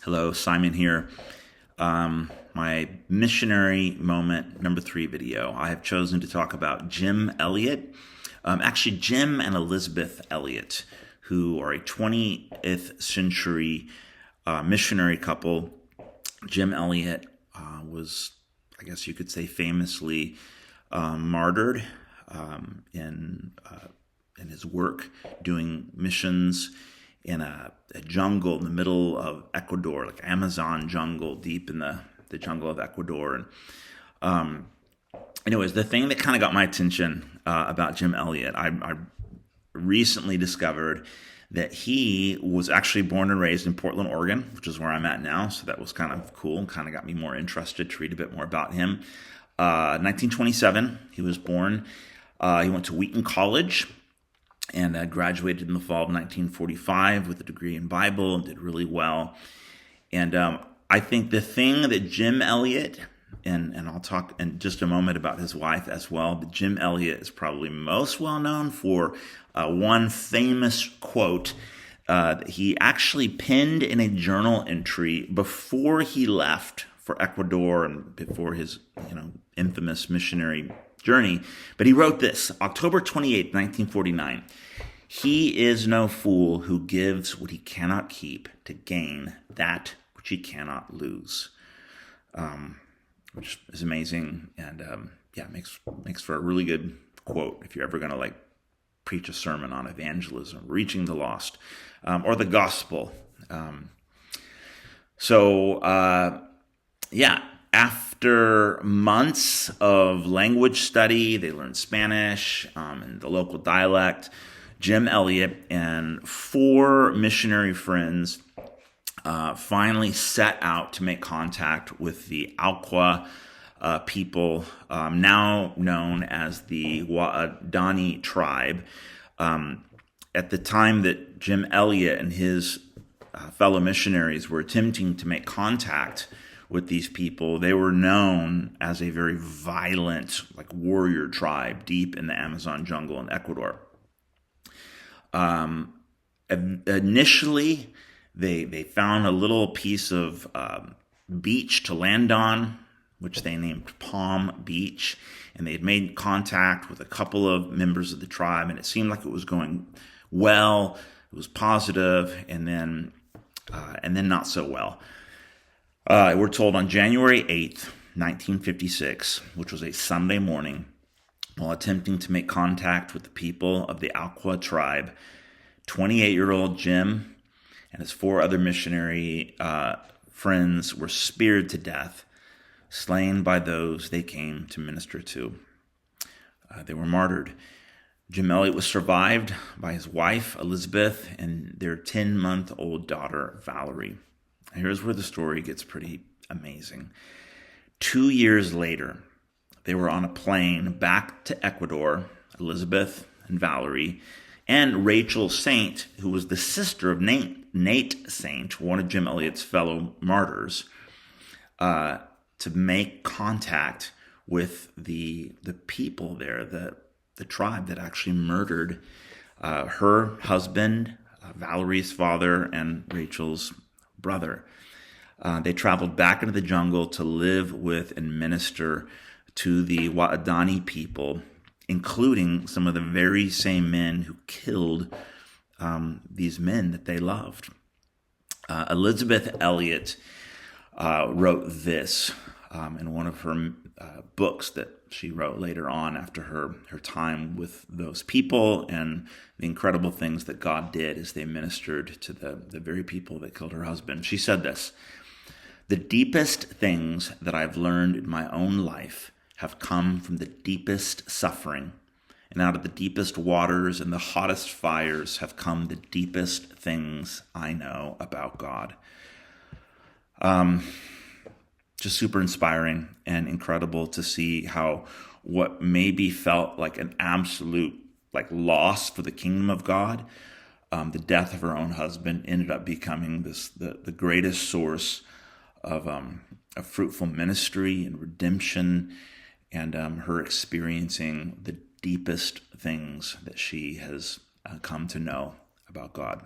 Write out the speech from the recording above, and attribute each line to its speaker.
Speaker 1: Hello, Simon here. My missionary moment number 3 video. I have chosen to talk about Jim Elliot. Actually, Jim and Elizabeth Elliot, who are a 20th century missionary couple. Jim Elliot was, I guess you could say, famously martyred in his work doing missions in a jungle in the middle of Ecuador, like Amazon jungle, deep in the jungle of Ecuador. And anyways, the thing that kind of got my attention about Jim Elliot, I recently discovered that he was actually born and raised in Portland, Oregon, which is where I'm at now. So that was kind of cool and kind of got me more interested to read a bit more about him. 1927, he was born. He went to Wheaton College and graduated in the fall of 1945 with a degree in Bible and did really well. And I think the thing that Jim Elliot, and I'll talk in just a moment about his wife as well, but Jim Elliot is probably most well known for one famous quote that he actually penned in a journal entry before he left for Ecuador and before his infamous missionary journey. But he wrote this, October 28th, 1949. He is no fool who gives what he cannot keep to gain that which he cannot lose. Which is amazing, and makes for a really good quote if you're ever going to preach a sermon on evangelism, reaching the lost, or the gospel. After months of language study, they learned Spanish and the local dialect. Jim Elliot and 4 missionary friends finally set out to make contact with the Auca people, now known as the Waodani tribe. At the time that Jim Elliot and his fellow missionaries were attempting to make contact with these people, they were known as a very violent, warrior tribe deep in the Amazon jungle in Ecuador. Initially, they found a little piece of beach to land on, which they named Palm Beach, and they had made contact with a couple of members of the tribe, and it seemed like it was going well. It was positive, and then not so well. We're told on January 8th, 1956, which was a Sunday morning, while attempting to make contact with the people of the Auca tribe, 28-year-old Jim and his 4 other missionary friends were speared to death, slain by those they came to minister to. They were martyred. Jim Elliot was survived by his wife, Elizabeth, and their 10-month-old daughter, Valerie. Here's where the story gets pretty amazing. 2 years later, they were on a plane back to Ecuador, Elizabeth and Valerie, and Rachel Saint, who was the sister of Nate Saint, one of Jim Elliot's fellow martyrs, to make contact with the people there, the tribe that actually murdered her husband, Valerie's father, and Rachel's brother. They traveled back into the jungle to live with and minister to the Waodani people, including some of the very same men who killed these men that they loved. Elizabeth Elliot wrote this in one of her books that she wrote later on after her time with those people and the incredible things that God did as they ministered to the very people that killed her husband. She said this, "The deepest things that I've learned in my own life have come from the deepest suffering, and out of the deepest waters and the hottest fires have come the deepest things I know about God." Just super inspiring and incredible to see how what maybe felt like an absolute loss for the kingdom of God, the death of her own husband ended up becoming the greatest source of fruitful ministry and redemption, and her experiencing the deepest things that she has come to know about God.